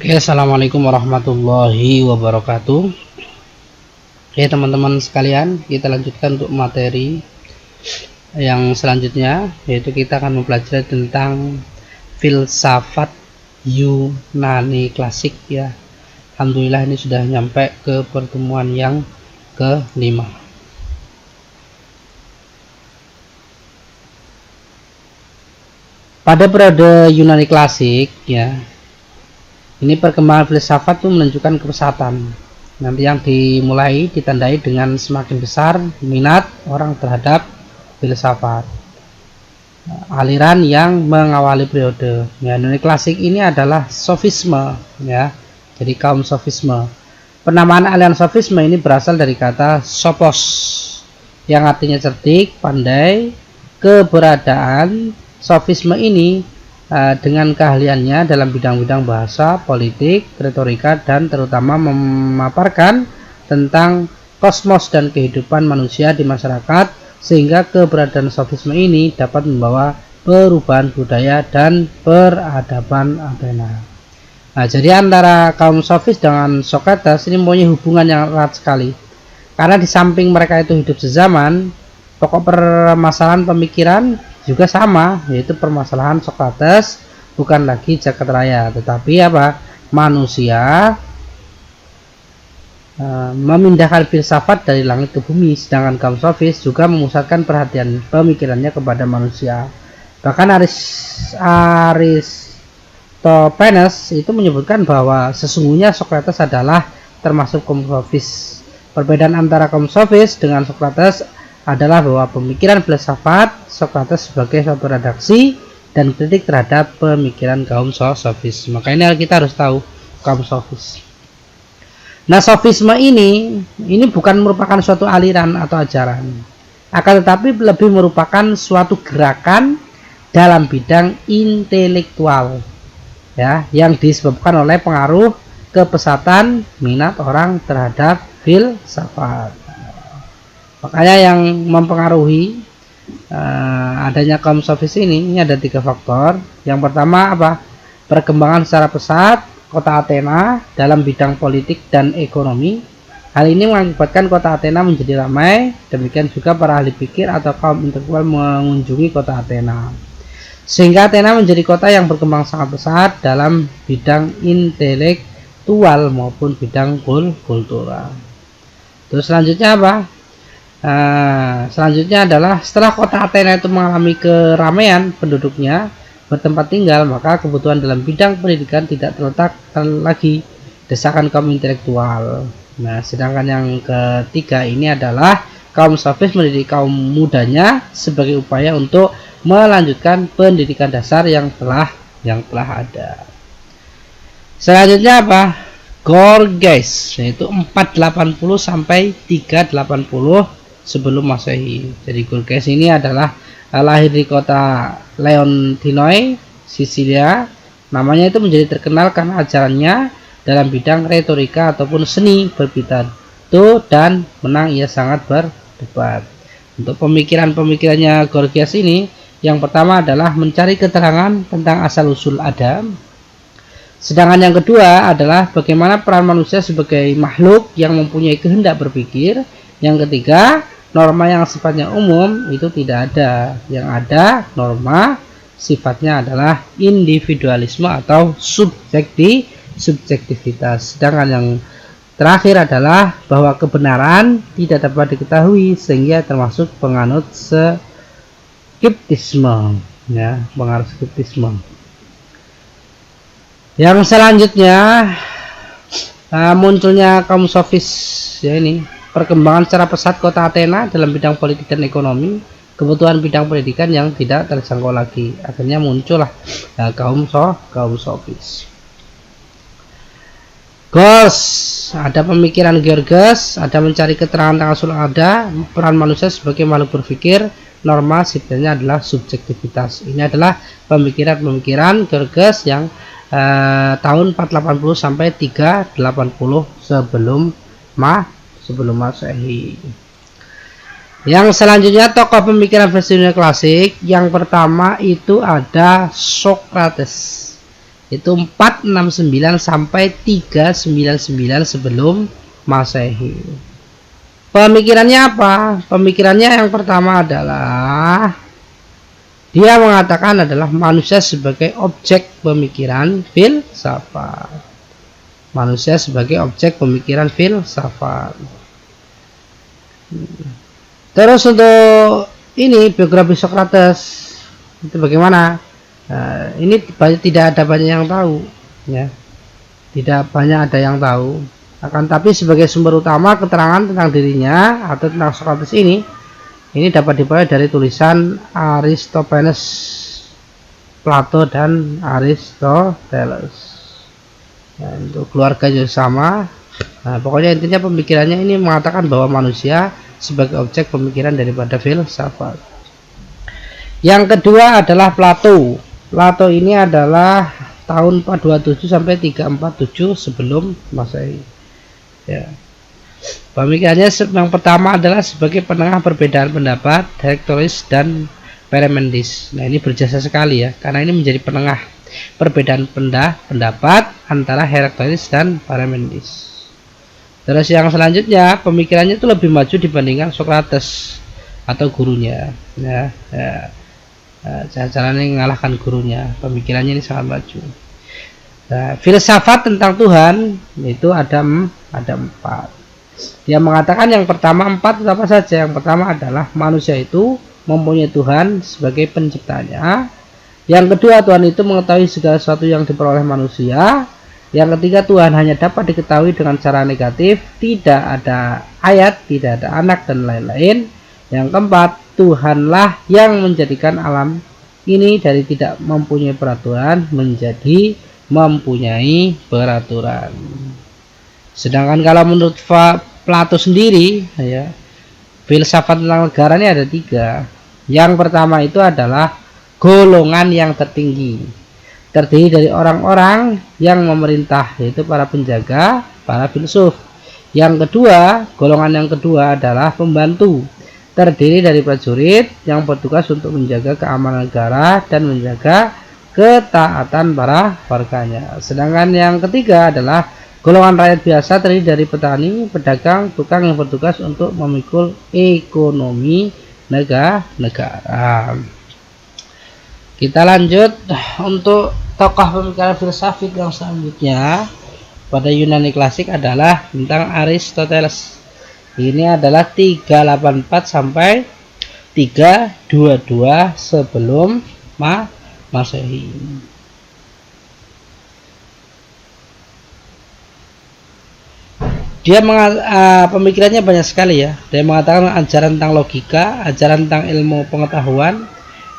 Oke, assalamualaikum warahmatullahi wabarakatuh. Oke, teman-teman sekalian, kita lanjutkan untuk materi yang selanjutnya, yaitu kita akan mempelajari tentang filsafat Yunani klasik ya. Alhamdulillah ini sudah nyampe ke pertemuan yang kelima. Pada periode Yunani klasik ya, ini perkembangan filsafat itu menunjukkan kepesatan. Nanti yang dimulai ditandai dengan semakin besar minat orang terhadap filsafat. Aliran yang mengawali periode Yunani klasik ini adalah sofisme ya. Jadi kaum sofisme. Penamaan aliran sofisme ini berasal dari kata sophos yang artinya cerdik, pandai. Keberadaan sofisme ini dengan keahliannya dalam bidang-bidang bahasa, politik, retorika, dan terutama memaparkan tentang kosmos dan kehidupan manusia di masyarakat, sehingga keberadaan sofisme ini dapat membawa perubahan budaya dan peradaban Athena. Nah, jadi antara kaum sofis dengan Socrates ini mempunyai hubungan yang erat sekali, karena di samping mereka itu hidup sezaman, pokok permasalahan pemikiran juga sama, yaitu permasalahan Socrates bukan lagi jagat raya, tetapi manusia memindahkan filsafat dari langit ke bumi, sedangkan kaum sofis juga memusatkan perhatian pemikirannya kepada manusia. Bahkan Aristophanes itu menyebutkan bahwa sesungguhnya Socrates adalah termasuk kaum sofis. Perbedaan antara kaum sofis dengan Socrates adalah bahwa pemikiran filsafat Socrates sebagai suatu redaksi dan kritik terhadap pemikiran kaum sofis. Makanya kita harus tahu kaum sofis. Nah, sofisme ini bukan merupakan suatu aliran atau ajaran, akan tetapi lebih merupakan suatu gerakan dalam bidang intelektual ya, yang disebabkan oleh pengaruh kepesatan minat orang terhadap filsafat. Makanya yang mempengaruhi adanya kaum sofis ini ada 3 faktor. Yang pertama perkembangan secara pesat kota Athena dalam bidang politik dan ekonomi. Hal ini mengakibatkan kota Athena menjadi ramai. Demikian juga para ahli pikir atau kaum intelektual mengunjungi kota Athena, sehingga Athena menjadi kota yang berkembang sangat pesat dalam bidang intelektual maupun bidang kultural. Terus selanjutnya selanjutnya adalah setelah kota Athena itu mengalami keramaian penduduknya bertempat tinggal, maka kebutuhan dalam bidang pendidikan tidak terletak lagi desakan kaum intelektual. Nah, sedangkan yang ketiga ini adalah kaum sofis mendidik kaum mudanya sebagai upaya untuk melanjutkan pendidikan dasar yang telah ada. Selanjutnya Gorgias, yaitu 480 sampai 380 sebelum Masehi. Jadi Gorgias ini adalah lahir di kota Leontinoi, Sisilia. Namanya itu menjadi terkenal karena ajarannya dalam bidang retorika ataupun seni berpidato, dan menang ia sangat berdebat. Untuk pemikirannya Gorgias ini, yang pertama adalah mencari keterangan tentang asal-usul Adam. Sedangkan yang kedua adalah bagaimana peran manusia sebagai makhluk yang mempunyai kehendak berpikir. Yang ketiga, norma yang sifatnya umum itu tidak ada. Yang ada norma sifatnya adalah individualisme atau subjektivitas. Sedangkan yang terakhir adalah bahwa kebenaran tidak dapat diketahui, sehingga termasuk penganut skeptisme ya, pengaruh skeptisme. Yang selanjutnya munculnya kaum sofis ya, ini perkembangan secara pesat kota Athena dalam bidang politik dan ekonomi, kebutuhan bidang pendidikan yang tidak terjangkau lagi, akhirnya muncullah kaum sofis. Gos, ada pemikiran Gorgias, ada mencari keterangan tentang asal ada, peran manusia sebagai makhluk berpikir, norma sifatnya adalah subjektivitas. Ini adalah pemikiran Gorgias yang tahun 480 sampai 380 sebelum Masehi. Yang selanjutnya tokoh pemikiran versi Yunani klasik, yang pertama itu ada Socrates. itu 469 sampai 399 sebelum Masehi. Pemikirannya apa? Pemikirannya yang pertama adalah dia mengatakan adalah manusia sebagai objek pemikiran filsafat. Manusia sebagai objek pemikiran filsafat. Terus untuk ini biografi Socrates itu bagaimana? Nah, ini tidak ada banyak yang tahu, ya. Tidak banyak ada yang tahu. Akan tapi sebagai sumber utama keterangan tentang dirinya atau tentang Socrates ini dapat diperoleh dari tulisan Aristophanes, Plato dan Aristoteles. Nah, untuk keluarganya sama. Nah, pokoknya intinya pemikirannya ini mengatakan bahwa manusia sebagai objek pemikiran daripada filsafat. Yang kedua adalah Plato. Plato ini adalah tahun 427 sampai 347 sebelum Masehi. Ya. Pemikirannya yang pertama adalah sebagai penengah perbedaan pendapat Hectoris dan Parmenides. Nah, ini berjasa sekali ya, karena ini menjadi penengah perbedaan pendapat antara Hectoris dan Parmenides. Terus yang selanjutnya pemikirannya itu lebih maju dibandingkan Socrates atau gurunya. Ya, cara-caranya mengalahkan gurunya. Pemikirannya ini sangat maju. Nah, filsafat tentang Tuhan itu ada 4. Dia mengatakan yang pertama 4 apa saja. Yang pertama adalah manusia itu mempunyai Tuhan sebagai penciptanya. Yang kedua, Tuhan itu mengetahui segala sesuatu yang diperoleh manusia. Yang ketiga, Tuhan hanya dapat diketahui dengan cara negatif, tidak ada ayat, tidak ada anak, dan lain-lain. Yang keempat, Tuhanlah yang menjadikan alam ini dari tidak mempunyai peraturan menjadi mempunyai peraturan. Sedangkan kalau menurut Plato sendiri, ya, filsafat tentang negara ini ada 3. Yang pertama itu adalah golongan yang tertinggi, terdiri dari orang-orang yang memerintah, yaitu para penjaga, para filsuf. Yang kedua, golongan yang kedua adalah pembantu, terdiri dari prajurit yang bertugas untuk menjaga keamanan negara dan menjaga ketaatan para warganya. Sedangkan yang ketiga adalah golongan rakyat biasa, terdiri dari petani, pedagang, tukang yang bertugas untuk memikul ekonomi negara. Kita lanjut untuk tokoh pemikiran filsafat yang selanjutnya pada Yunani klasik adalah tentang Aristoteles. Ini adalah 384 sampai 322 sebelum Masehi. Dia pemikirannya banyak sekali ya. Dia mengatakan ajaran tentang logika, ajaran tentang ilmu pengetahuan,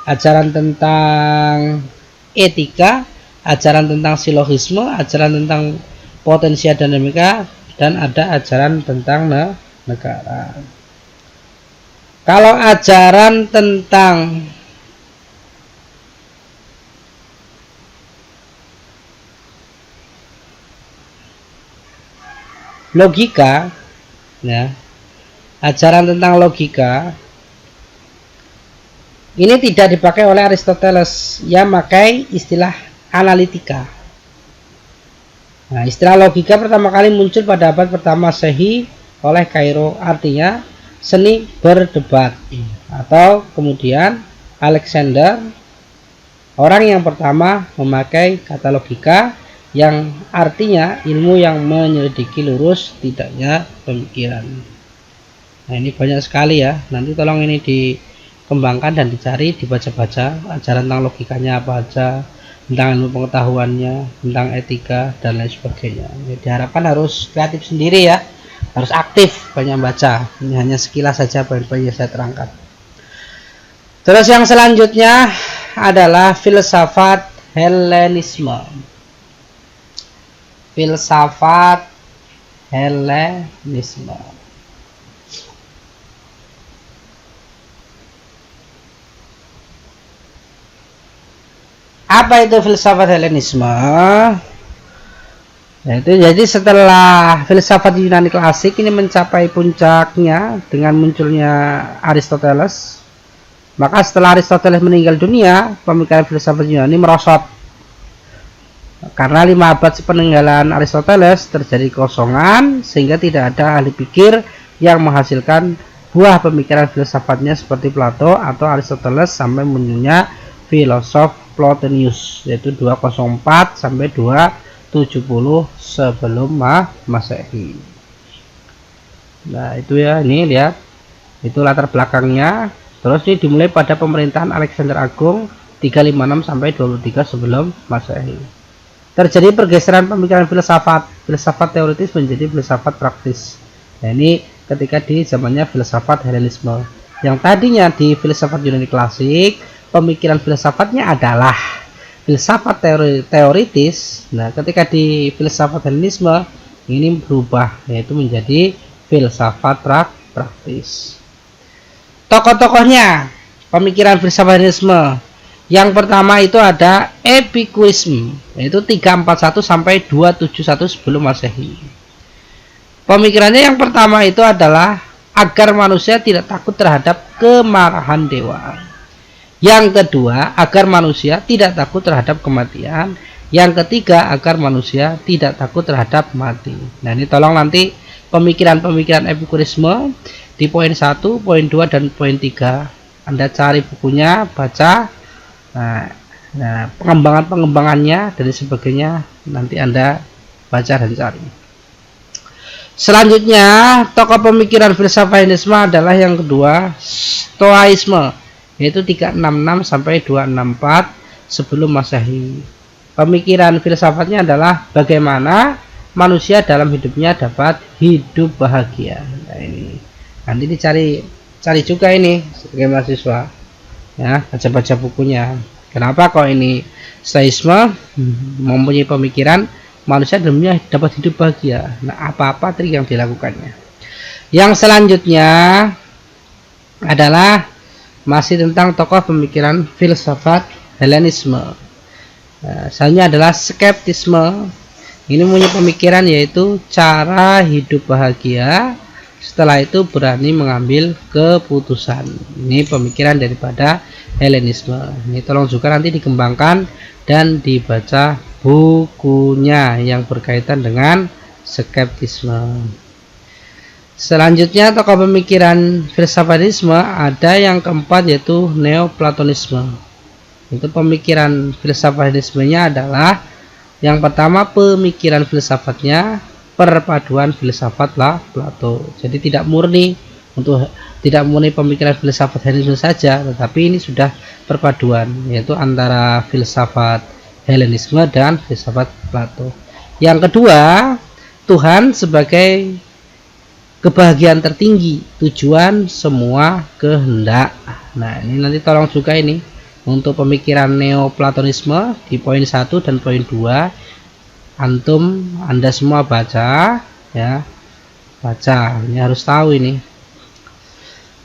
ajaran tentang etika, ajaran tentang silogisme, ajaran tentang potensia dinamika, dan ada ajaran tentang negara. Kalau ajaran tentang logika, ya, ajaran tentang logika ini tidak dipakai oleh Aristoteles, yang memakai istilah analitika. Nah, istilah logika pertama kali muncul pada abad pertama Masehi oleh Kairo, artinya seni berdebat. Atau kemudian Alexander, orang yang pertama memakai kata logika, yang artinya ilmu yang menyelidiki lurus tidaknya pemikiran. Nah, ini banyak sekali ya. Nanti tolong ini dikembangkan dan dicari, dibaca-baca ajaran tentang logikanya apa aja, tentang ilmu pengetahuannya, tentang etika dan lain sebagainya. Jadi diharapkan harus kreatif sendiri ya, harus aktif, banyak baca. Ini hanya sekilas saja poin-poin yang saya terangkan. Terus yang selanjutnya adalah filsafat Helenisme. Filsafat Helenisme. Apa itu filsafat Helenisme? Jadi setelah filsafat Yunani klasik ini mencapai puncaknya dengan munculnya Aristoteles, maka setelah Aristoteles meninggal dunia, pemikiran filsafat Yunani merosot. Karena 5 abad sepeninggalan Aristoteles terjadi kosongan sehingga tidak ada ahli pikir yang menghasilkan buah pemikiran filsafatnya seperti Plato atau Aristoteles sampai munculnya filosof Plotinus yaitu 204 sampai 270 sebelum Masehi. Nah, itu ya, ini lihat. Itu latar belakangnya. Terus ini dimulai pada pemerintahan Alexander Agung 356 sampai 23 sebelum Masehi. Terjadi pergeseran pemikiran filsafat teoritis menjadi filsafat praktis. Nah, ini ketika di zamannya filsafat Helenisme. Yang tadinya di filsafat Yunani klasik, pemikiran filsafatnya adalah filsafat teoritis. Nah, ketika di filsafat Helenisme ini berubah yaitu menjadi filsafat praktis. Tokoh-tokohnya pemikiran filsafat Helenisme. Yang pertama itu ada Epikurisme, yaitu 341 sampai 271 sebelum Masehi. Pemikirannya yang pertama itu adalah agar manusia tidak takut terhadap kemarahan dewa. Yang kedua, agar manusia tidak takut terhadap kematian. Yang ketiga, agar manusia tidak takut terhadap mati. Nah, ini tolong nanti pemikiran-pemikiran Epikurisme di poin 1, poin 2, dan poin 3. Anda cari bukunya, baca. Nah, pengembangannya dan sebagainya nanti Anda baca dan cari. Selanjutnya, tokoh pemikiran filsafat Helenisme adalah yang kedua, Stoaisme, yaitu 366 sampai 264 sebelum Masehi. Pemikiran filsafatnya adalah bagaimana manusia dalam hidupnya dapat hidup bahagia. Nah, ini nanti dicari juga ini sebagai mahasiswa. Ya, baca-baca bukunya. Kenapa kok ini Stoicisme mempunyai pemikiran manusia dalamnya dapat hidup bahagia. Nah, apa-apa trik yang dilakukannya. Yang selanjutnya adalah masih tentang tokoh pemikiran filsafat Helenisme. Nah, selanjutnya adalah skeptisme. Ini punya pemikiran yaitu cara hidup bahagia. Setelah itu berani mengambil keputusan. Ini pemikiran daripada Helenisme. Ini tolong juga nanti dikembangkan dan dibaca bukunya yang berkaitan dengan skeptisme. Selanjutnya tokoh pemikiran filsafatisme ada yang keempat yaitu Neoplatonisme. Itu pemikiran filsafatismenya adalah yang pertama pemikiran filsafatnya perpaduan filsafat Plato. Jadi tidak murni pemikiran filsafat Helenisme saja, tetapi ini sudah perpaduan yaitu antara filsafat Helenisme dan filsafat Plato. Yang kedua, Tuhan sebagai kebahagiaan tertinggi, tujuan semua kehendak. Nah, ini nanti tolong juga ini untuk pemikiran Neoplatonisme di poin 1 dan poin 2. Anda semua baca ya, baca, ini harus tahu ini.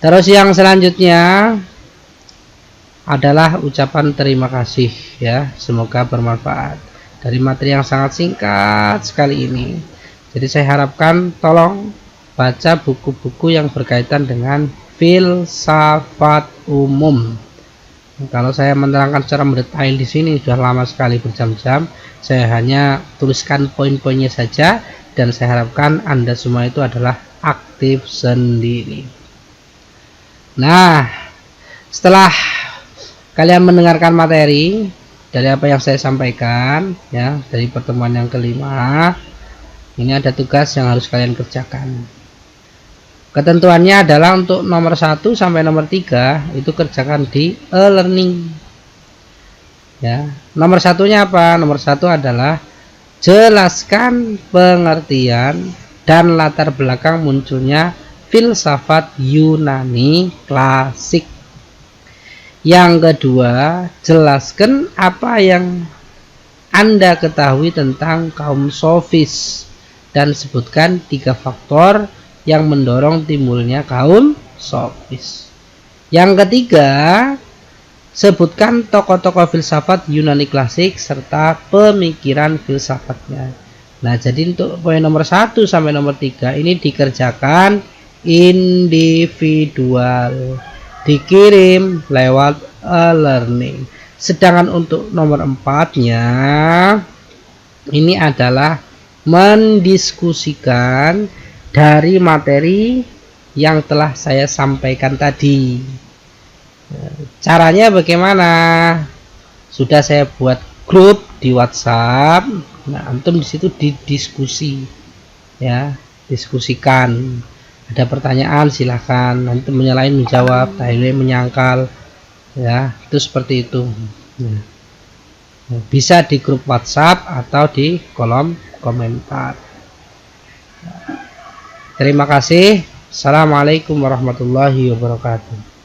Terus yang selanjutnya adalah ucapan terima kasih ya, semoga bermanfaat dari materi yang sangat singkat sekali ini. Jadi saya harapkan tolong baca buku-buku yang berkaitan dengan filsafat umum. Kalau saya menerangkan secara mendetail di sini sudah lama sekali berjam-jam. Saya hanya tuliskan poin-poinnya saja dan saya harapkan Anda semua itu adalah aktif sendiri. Nah, setelah kalian mendengarkan materi dari apa yang saya sampaikan ya, dari pertemuan yang kelima, ini ada tugas yang harus kalian kerjakan. Ketentuannya adalah untuk nomor 1 sampai nomor 3 itu kerjakan di e-learning. Ya, nomor satunya apa? Nomor 1 adalah jelaskan pengertian dan latar belakang munculnya filsafat Yunani klasik. Yang kedua, jelaskan apa yang Anda ketahui tentang kaum sofis dan sebutkan 3 faktor yang mendorong timbulnya kaum sofis. Yang ketiga, sebutkan tokoh-tokoh filsafat Yunani klasik serta pemikiran filsafatnya. Nah, jadi untuk poin nomor 1 sampai nomor 3 ini dikerjakan individual, dikirim lewat e-learning. Sedangkan untuk nomor 4-nya ini adalah mendiskusikan dari materi yang telah saya sampaikan tadi. Caranya bagaimana? Sudah saya buat grup di WhatsApp. Nah, antum di situ didiskusi, ya, diskusikan. Ada pertanyaan silahkan, nanti menyalain menjawab, lain menyangkal, ya, itu seperti itu. Nah, bisa di grup WhatsApp atau di kolom komentar. Terima kasih. Assalamualaikum warahmatullahi wabarakatuh.